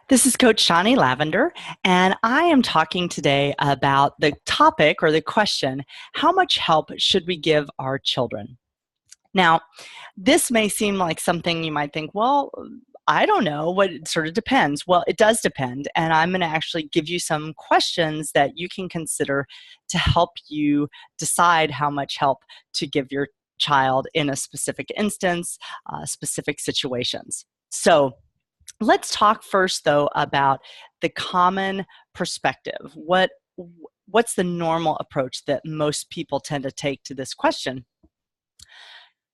This is Coach Shawnee Lavender, and I am talking today about the topic or the question, how much help should we give our children? Now, this may seem like something you might think, well, I don't know, what it sort of depends. Well, it does depend, and I'm going to actually give you some questions that you can consider to help you decide how much help to give your child in a specific instance, specific situations. So, let's talk first, though, about the common perspective. What's the normal approach that most people tend to take to this question?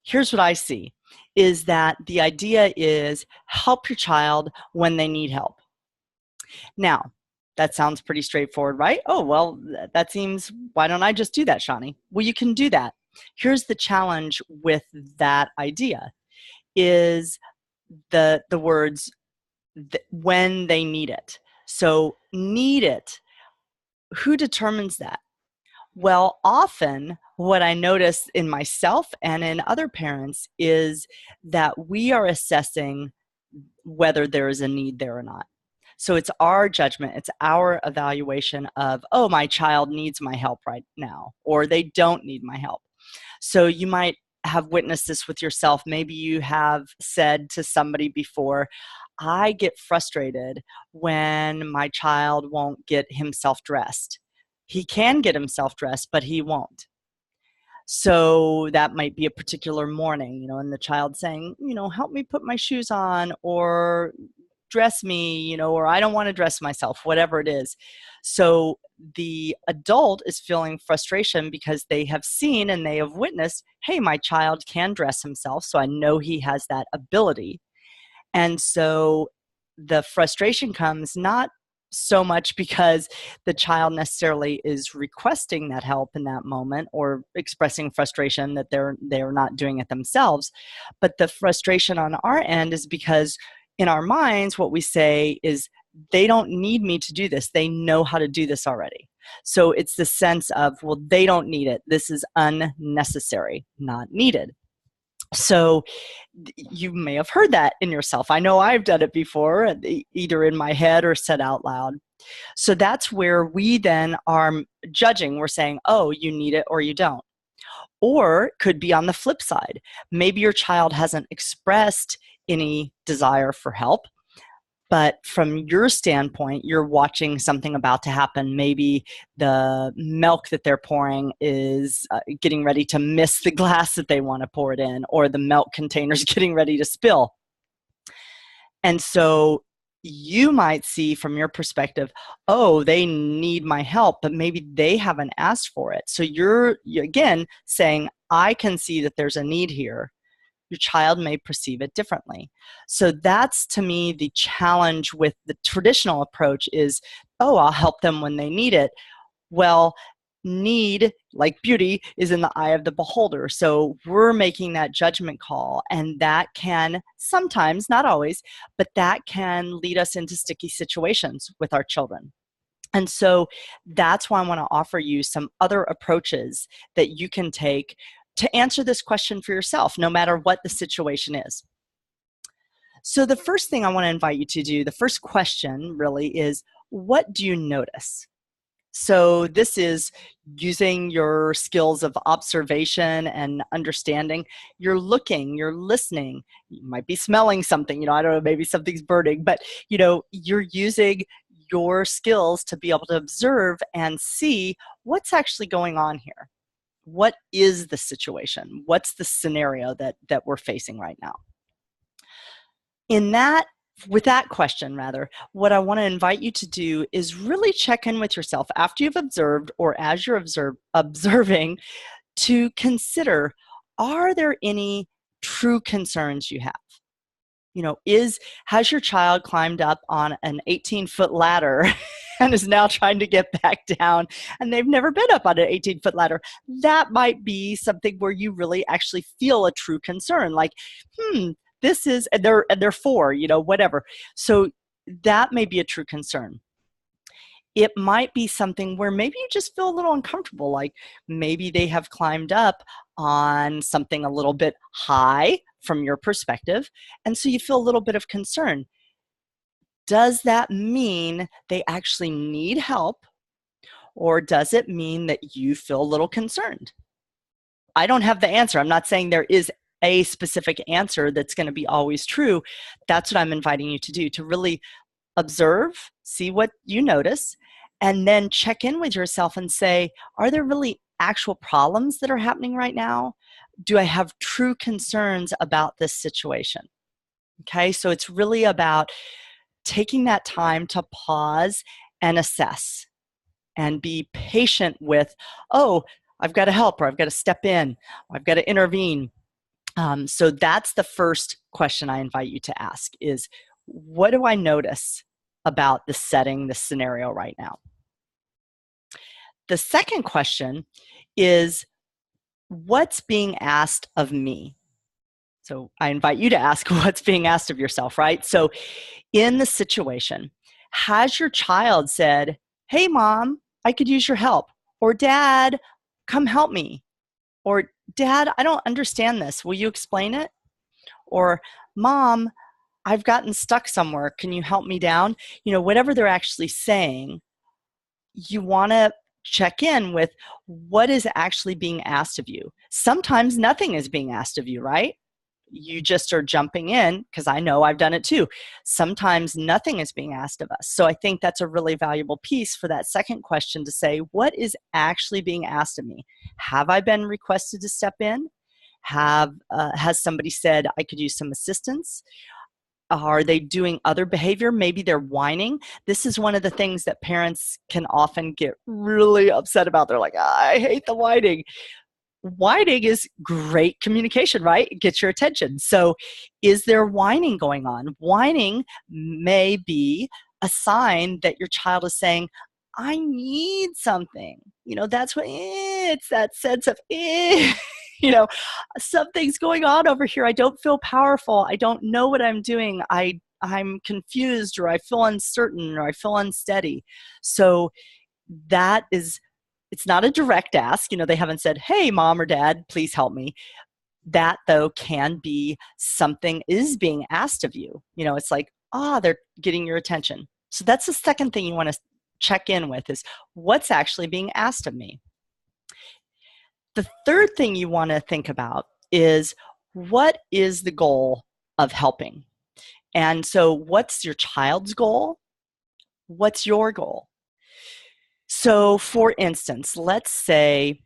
Here's what I see, is that the idea is help your child when they need help. Now, that sounds pretty straightforward, right? Oh, well, that seems, why don't I just do that, Shawnee? Well, you can do that. Here's the challenge with that idea is the words when they need it. So need it, who determines that? Well, often what I notice in myself and in other parents is that we are assessing whether there is a need there or not. So it's our judgment, it's our evaluation of, oh, my child needs my help right now, or they don't need my help. So you might have witnessed this with yourself. Maybe you have said to somebody before, I get frustrated when my child won't get himself dressed. He can get himself dressed, but he won't. So that might be a particular morning, and the child saying, help me put my shoes on, or dress me, or I don't want to dress myself, whatever it is. So the adult is feeling frustration because they have seen and they have witnessed, hey, my child can dress himself, so I know he has that ability. And so the frustration comes not so much because the child necessarily is requesting that help in that moment or expressing frustration that they're not doing it themselves, but the frustration on our end is because in our minds what we say is they don't need me to do this, they know how to do this already. So it's the sense of, well, they don't need it, this is unnecessary, not needed. So you may have heard that in yourself. I know I've done it before, either in my head or said out loud. So that's where we then are judging. We're saying, oh, you need it or you don't. Or could be on the flip side. Maybe your child hasn't expressed any desire for help, but from your standpoint, you're watching something about to happen. Maybe the milk that they're pouring is getting ready to miss the glass that they want to pour it in, or the milk container's getting ready to spill. And so you might see from your perspective, oh, they need my help, but maybe they haven't asked for it. So you're again saying, I can see that there's a need here. Your child may perceive it differently. So that's, to me, the challenge with the traditional approach is, oh, I'll help them when they need it. Well, need, like beauty, is in the eye of the beholder. So we're making that judgment call, and that can sometimes, not always, but that can lead us into sticky situations with our children. And so that's why I want to offer you some other approaches that you can take to answer this question for yourself, no matter what the situation is. So the first thing I want to invite you to do, the first question really is, what do you notice? So this is using your skills of observation and understanding. You're looking, you're listening, you might be smelling something, I don't know, maybe something's burning, but you're using your skills to be able to observe and see what's actually going on here. What is the situation? What's the scenario that we're facing right now? With that question, rather, what I want to invite you to do is really check in with yourself after you've observed, or as you're observing, to consider, are there any true concerns you have? Has your child climbed up on an 18-foot ladder and is now trying to get back down, and they've never been up on an 18-foot ladder? That might be something where you really actually feel a true concern, like, this is, and they're four, whatever. So that may be a true concern. It might be something where maybe you just feel a little uncomfortable, like maybe they have climbed up on something a little bit high from your perspective, and so you feel a little bit of concern. Does that mean they actually need help, or does it mean that you feel a little concerned? I don't have the answer. I'm not saying there is a specific answer that's going to be always true. That's what I'm inviting you to do, to really observe, see what you notice, and then check in with yourself and say, are there really actual problems that are happening right now? Do I have true concerns about this situation? Okay, so it's really about taking that time to pause and assess and be patient with, oh, I've got to help, or I've got to step in, or I've got to intervene. So that's the first question I invite you to ask is, what do I notice about the setting, the scenario right now? The second question is, what's being asked of me? So I invite you to ask what's being asked of yourself, right? So in the situation, has your child said, hey, mom, I could use your help, or dad, come help me, or dad, I don't understand this, will you explain it? Or mom, I've gotten stuck somewhere, can you help me down? Whatever they're actually saying, you want to check in with what is actually being asked of you. Sometimes nothing is being asked of you, right? You just are jumping in, because I know I've done it too. Sometimes nothing is being asked of us. So I think that's a really valuable piece for that second question, to say, what is actually being asked of me? Have I been requested to step in? Has somebody said I could use some assistance? Are they doing other behavior? Maybe they're whining. This is one of the things that parents can often get really upset about. They're like, I hate the whining. Whining is great communication, right? It gets your attention. So is there whining going on? Whining may be a sign that your child is saying, I need something. That's what it's that sense of, you know, something's going on over here. I don't feel powerful. I don't know what I'm doing. I'm confused, or I feel uncertain, or I feel unsteady. So that is, it's not a direct ask. They haven't said, hey, mom or dad, please help me. That, though, can be something is being asked of you. It's like, they're getting your attention. So that's the second thing you want to check in with, is what's actually being asked of me. The third thing you want to think about is, what is the goal of helping? And so what's your child's goal? What's your goal? So for instance, let's say,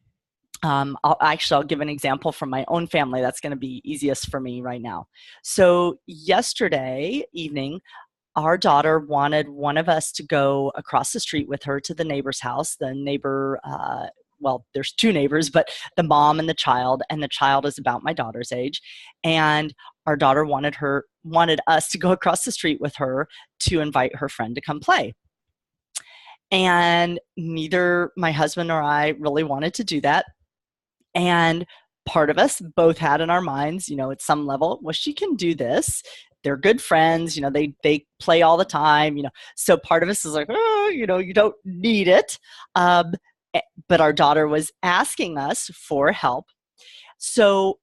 I'll give an example from my own family. That's going to be easiest for me right now. So yesterday evening, our daughter wanted one of us to go across the street with her to the neighbor's house. The neighbor, well, there's two neighbors, but the mom and the child is about my daughter's age. And our daughter wanted us to go across the street with her to invite her friend to come play. And neither my husband or I really wanted to do that. And part of us both had in our minds, at some level, well, she can do this. They're good friends, they play all the time, So part of us is like, oh, you don't need it. But our daughter was asking us for help. So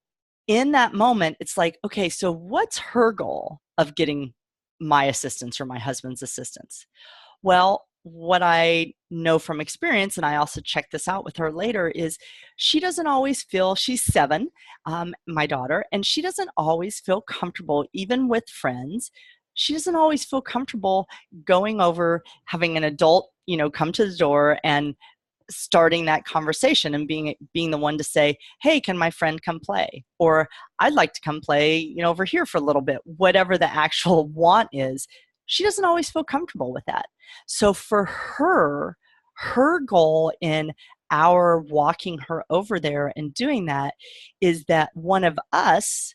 in that moment, it's like, okay, so what's her goal of getting my assistance or my husband's assistance? Well, what I know from experience, and I also checked this out with her later, is she doesn't always feel, she's 7, my daughter, and she doesn't always feel comfortable, even with friends. She doesn't always feel comfortable going over, having an adult, come to the door and starting that conversation and being the one to say, hey, can my friend come play? Or I'd like to come play, over here for a little bit, whatever the actual want is. She doesn't always feel comfortable with that. So for her goal in our walking her over there and doing that is that one of us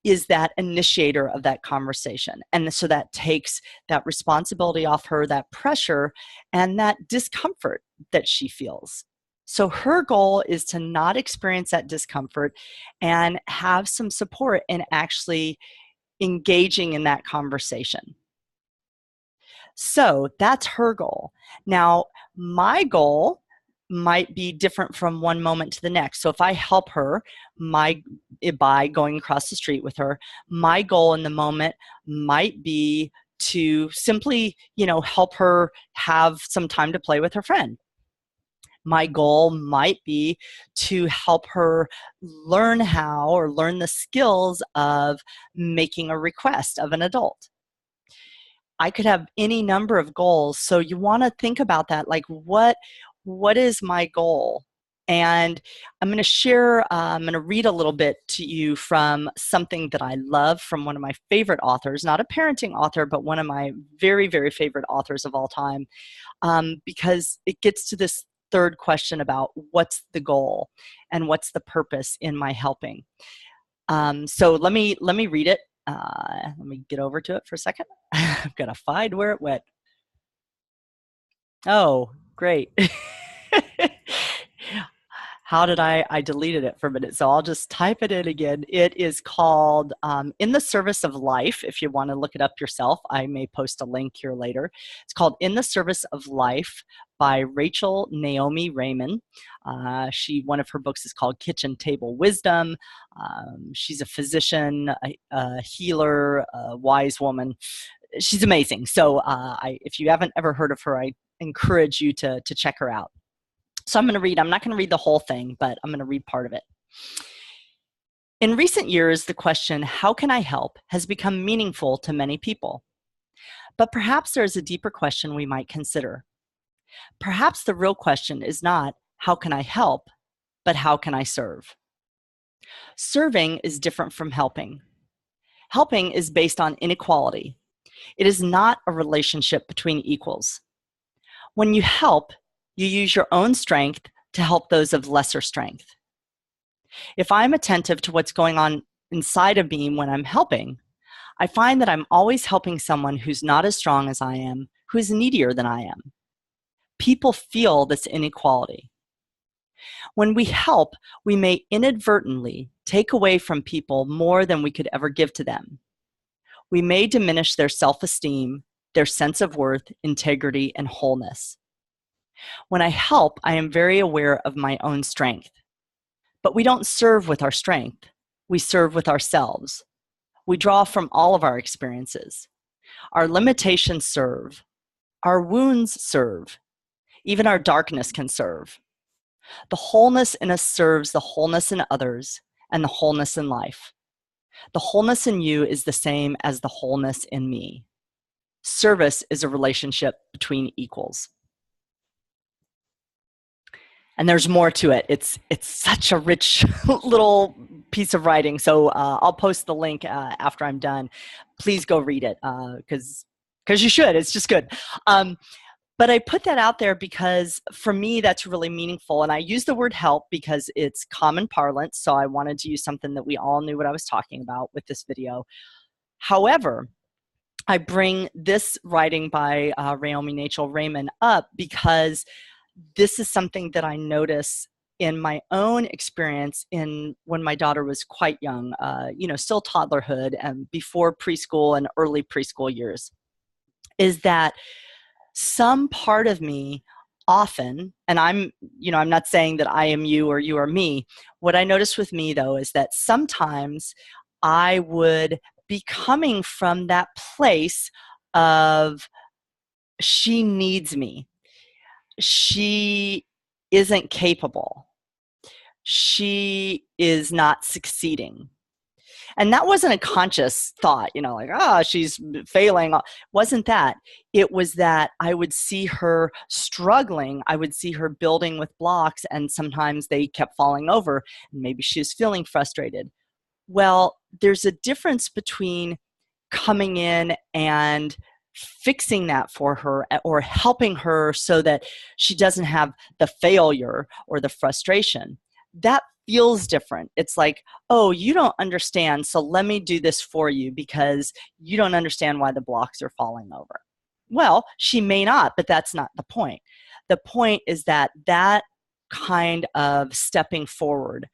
is that initiator of that conversation. And so that takes that responsibility off her, that pressure, and that discomfort that she feels. So her goal is to not experience that discomfort and have some support in actually engaging in that conversation. So that's her goal. Now, my goal might be different from one moment to the next. So if I help her by going across the street with her, my goal in the moment might be to simply, help her have some time to play with her friend. My goal might be to help her learn how or learn the skills of making a request of an adult. I could have any number of goals. So you want to think about that. Like, what is my goal? And I'm going to share, I'm going to read a little bit to you from something that I love from one of my favorite authors, not a parenting author, but one of my very, very favorite authors of all time, because it gets to this third question about what's the goal and what's the purpose in my helping. So let me read it. Let me get over to it for a second. I'm going to find where it went. Oh, great. How did I deleted it for a minute, so I'll just type it in again. It is called In the Service of Life. If you want to look it up yourself, I may post a link here later. It's called In the Service of Life by Rachel Naomi Remen. One of her books is called Kitchen Table Wisdom. She's a physician, a healer, a wise woman. She's amazing. So if you haven't ever heard of her, I encourage you to check her out. So I'm not going to read the whole thing, but I'm going to read part of it. In recent years, the question, how can I help, has become meaningful to many people. But perhaps there is a deeper question we might consider. Perhaps the real question is not, how can I help, but how can I serve? Serving is different from helping. Helping is based on inequality. It is not a relationship between equals. When you help, you use your own strength to help those of lesser strength. If I'm attentive to what's going on inside of me when I'm helping, I find that I'm always helping someone who's not as strong as I am, who's needier than I am. People feel this inequality. When we help, we may inadvertently take away from people more than we could ever give to them. We may diminish their self-esteem, their sense of worth, integrity, and wholeness. When I help, I am very aware of my own strength. But we don't serve with our strength. We serve with ourselves. We draw from all of our experiences. Our limitations serve. Our wounds serve. Even our darkness can serve. The wholeness in us serves the wholeness in others and the wholeness in life. The wholeness in you is the same as the wholeness in me. Service is a relationship between equals. And there's more to it. It's such a rich little piece of writing. So I'll post the link after I'm done. Please go read it because you should. It's just good. But I put that out there because for me, that's really meaningful. And I use the word help because it's common parlance. So I wanted to use something that we all knew what I was talking about with this video. However, I bring this writing by Naomi Remen up because this is something that I notice in my own experience when my daughter was quite young, still toddlerhood and before preschool and early preschool years, is that some part of me often, and I'm not saying that I am you or you are me. What I notice with me though is that sometimes I would be coming from that place of she needs me. She isn't capable. She is not succeeding. And that wasn't a conscious thought, she's failing. Wasn't that. It was that I would see her struggling. I would see her building with blocks, and sometimes they kept falling over, and maybe she was feeling frustrated. Well, there's a difference between coming in and fixing that for her or helping her so that she doesn't have the failure or the frustration. That feels different. It's like, oh, you don't understand, so let me do this for you because you don't understand why the blocks are falling over. Well, she may not, but that's not the point. The point is that that kind of stepping forward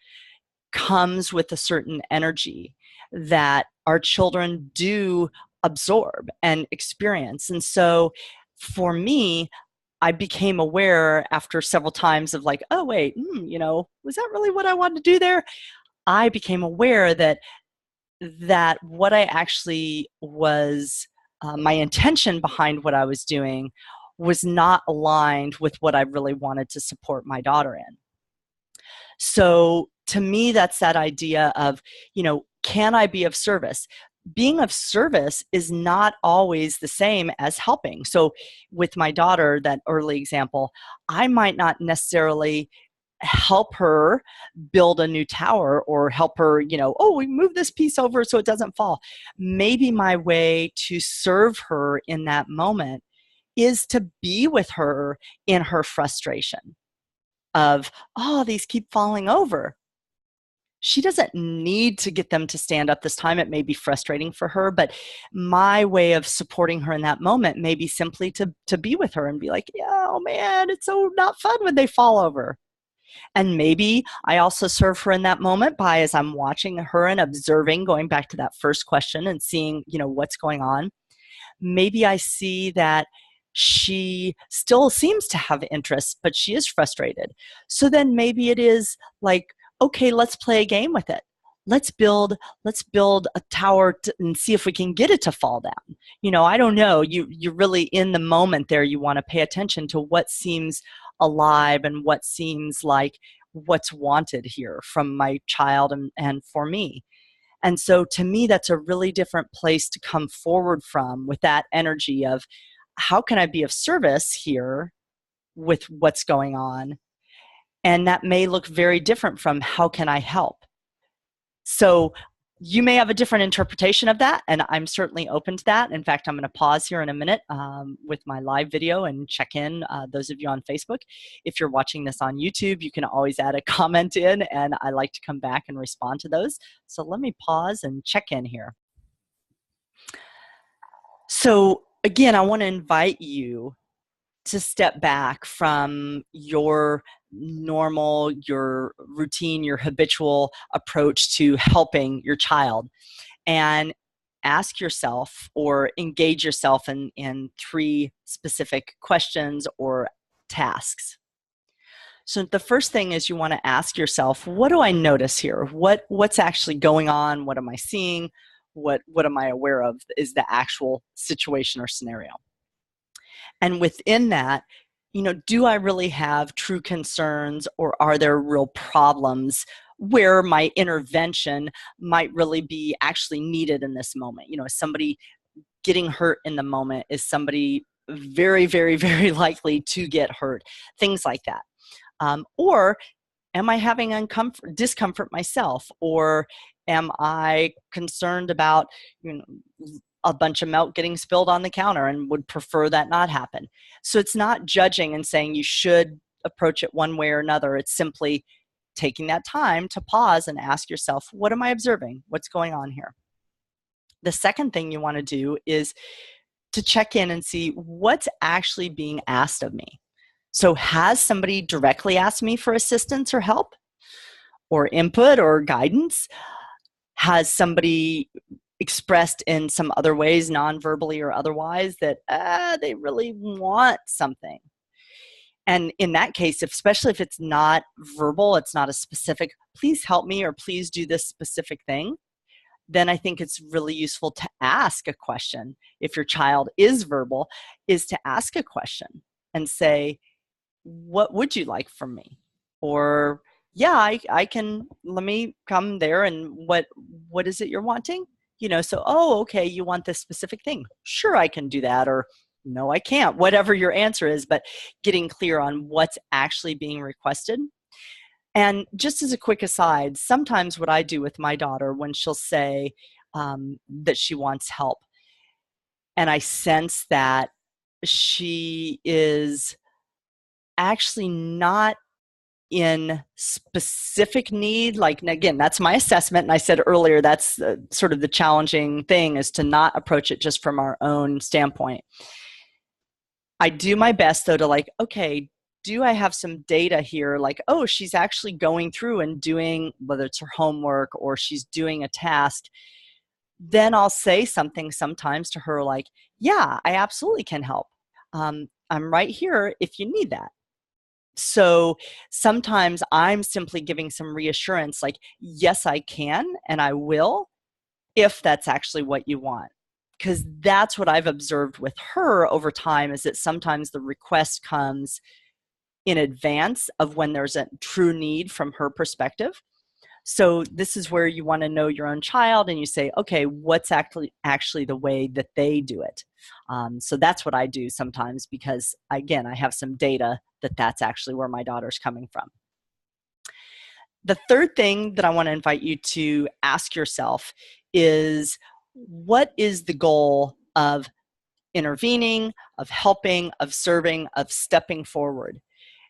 comes with a certain energy that our children do absorb and experience. And so for me, I became aware after several times of like, oh, wait, was that really what I wanted to do there? I became aware that what I actually was my intention behind what I was doing was not aligned with what I really wanted to support my daughter in. So to me, that's that idea of, can I be of service? Being of service is not always the same as helping. So with my daughter, that early example, I might not necessarily help her build a new tower or help her, oh, we move this piece over so it doesn't fall. Maybe my way to serve her in that moment is to be with her in her frustration of, oh, these keep falling over. She doesn't need to get them to stand up this time. It may be frustrating for her, but my way of supporting her in that moment may be simply to be with her and be like, yeah, oh man, it's so not fun when they fall over. And maybe I also serve her in that moment by, as I'm watching her and observing, going back to that first question and seeing, what's going on. Maybe I see that she still seems to have interest, but she is frustrated. So then maybe it is like, okay, let's play a game with it. Let's build a tower and see if we can get it to fall down. I don't know. You're really in the moment there. You want to pay attention to what seems alive and what seems like what's wanted here from my child and for me. And so to me, that's a really different place to come forward from, with that energy of, how can I be of service here with what's going on? And that may look very different from, how can I help? So you may have a different interpretation of that, and I'm certainly open to that. In fact, I'm going to pause here in a minute with my live video and check in, those of you on Facebook. If you're watching this on YouTube, you can always add a comment in, and I like to come back and respond to those. So let me pause and check in here. So again, I want to invite you to step back from your normal, your routine, your habitual approach to helping your child, and ask yourself or engage yourself in 3 specific questions or tasks. So the first thing is, you want to ask yourself, what do I notice here? What's actually going on? What am I seeing? What am I aware of is the actual situation or scenario? And within that, do I really have true concerns, or are there real problems where my intervention might really be actually needed in this moment? Is somebody getting hurt in the moment? Is somebody very, very, very likely to get hurt? Things like that. Or am I having discomfort myself? Or am I concerned about, a bunch of milk getting spilled on the counter and would prefer that not happen? So it's not judging and saying you should approach it one way or another. It's simply taking that time to pause and ask yourself, what am I observing? What's going on here? The second thing you want to do is to check in and see what's actually being asked of me. So has somebody directly asked me for assistance or help or input or guidance? Has somebody expressed in some other ways, non-verbally or otherwise, that they really want something? And in that case, especially if it's not verbal, it's not a specific, please help me or please do this specific thing, then I think it's really useful to ask a question. If your child is verbal, is to ask a question and say, what would you like from me? Or, yeah, I can, let me come there, and what is it you're wanting? So, oh, okay, you want this specific thing. Sure, I can do that. Or, no, I can't. Whatever your answer is, but getting clear on what's actually being requested. And just as a quick aside, sometimes what I do with my daughter when she'll say that she wants help, and I sense that she is actually not in specific need, like, again, that's my assessment, and I said earlier, that's sort of the challenging thing, is to not approach it just from our own standpoint. I do my best, though, to like, okay, do I have some data here? Like, oh, she's actually going through and doing, whether it's her homework or she's doing a task. Then I'll say something sometimes to her like, yeah, I absolutely can help. I'm right here if you need that. So sometimes I'm simply giving some reassurance, like, yes, I can and I will, if that's actually what you want. because that's what I've observed with her over time, is that sometimes the request comes in advance of when there's a true need from her perspective. So this is where you want to know your own child, and you say, okay, what's actually the way that they do it? So that's what I do sometimes, because again, I have some data that that's actually where my daughter's coming from. The third thing that I want to invite you to ask yourself is, what is the goal of intervening, of helping, of serving, of stepping forward?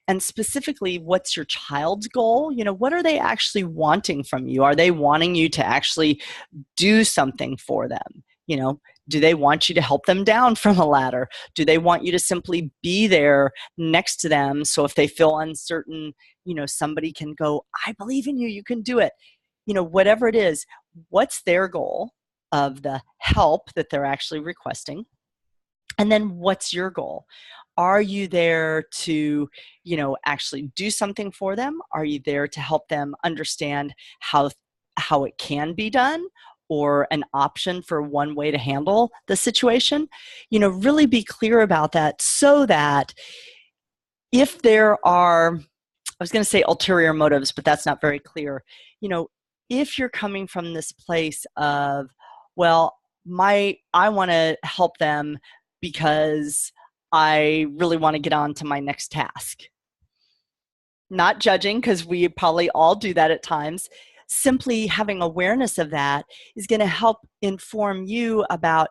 And specifically, what's your child's goal? What are they actually wanting from you? Are they wanting you to actually do something for them? Do they want you to help them down from a ladder? Do they want you to simply be there next to them, so if they feel uncertain, somebody can go, I believe in you, you can do it. Whatever it is, what's their goal of the help that they're actually requesting? And then what's your goal? Are you there to, actually do something for them? Are you there to help them understand how it can be done, or an option for one way to handle the situation? Really be clear about that, so that if there are, I was going to say ulterior motives, but that's not very clear. If you're coming from this place of, well, I want to help them because I really want to get on to my next task. Not judging, because we probably all do that at times. Simply having awareness of that is going to help inform you about,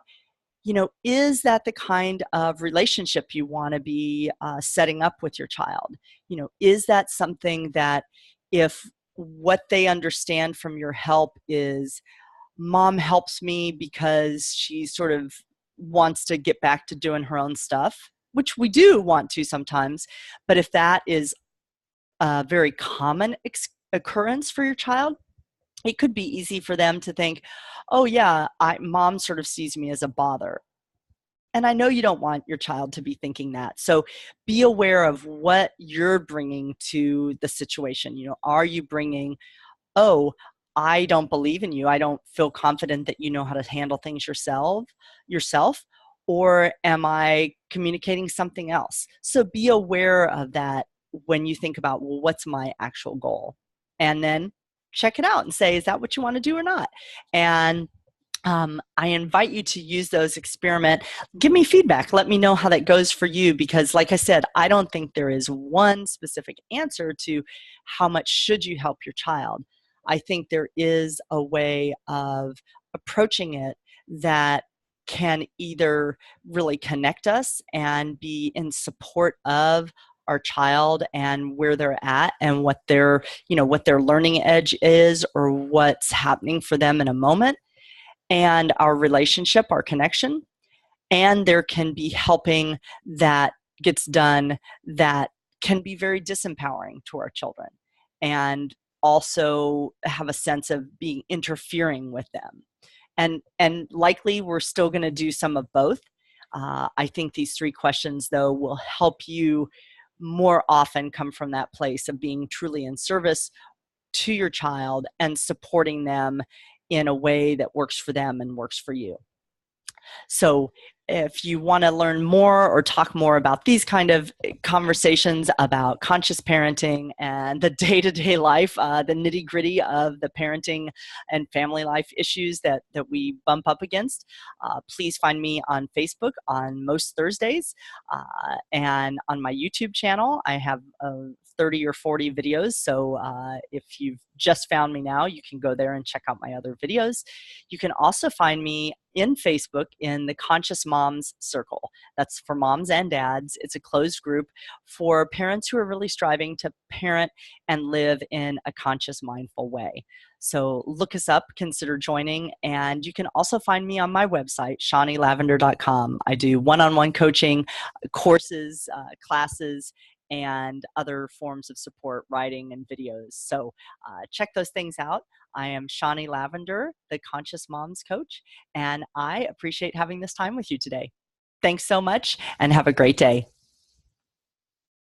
is that the kind of relationship you want to be setting up with your child? Is that something that, if what they understand from your help is, mom helps me because she sort of wants to get back to doing her own stuff, which we do want to sometimes, but if that is a very common occurrence for your child, it could be easy for them to think, oh yeah, mom sort of sees me as a bother. And I know you don't want your child to be thinking that. So be aware of what you're bringing to the situation. Are you bringing, oh, I don't believe in you, I don't feel confident that you know how to handle things yourself, or am I communicating something else? So be aware of that when you think about, well, what's my actual goal? And then check it out and say, is that what you want to do or not? And I invite you to use those, experiment, give me feedback, let me know how that goes for you, because like I said, I don't think there is one specific answer to how much should you help your child. I think there is a way of approaching it that can either really connect us and be in support of our child and where they're at and what their learning edge is, or what's happening for them in a moment, and our relationship, our connection. And there can be helping that gets done that can be very disempowering to our children, and also have a sense of being interfering with them. And likely we're still going to do some of both. I think these 3 questions, though, will help you more often come from that place of being truly in service to your child and supporting them in a way that works for them and works for you. So if you want to learn more or talk more about these kind of conversations about conscious parenting and the day-to-day life, the nitty-gritty of the parenting and family life issues that we bump up against, please find me on Facebook on most Thursdays, and on my YouTube channel. I have 30 or 40 videos, so if you've just found me now, you can go there and check out my other videos. You can also find me in Facebook in the Conscious Moms Circle. That's for moms and dads. It's a closed group for parents who are really striving to parent and live in a conscious, mindful way. So look us up, consider joining, and you can also find me on my website, ShawneeLavender.com. I do one-on-one coaching, courses, classes, and other forms of support, writing and videos. So check those things out. I am Shawnee Lavender, the Conscious Moms Coach, and I appreciate having this time with you today. Thanks so much, and have a great day.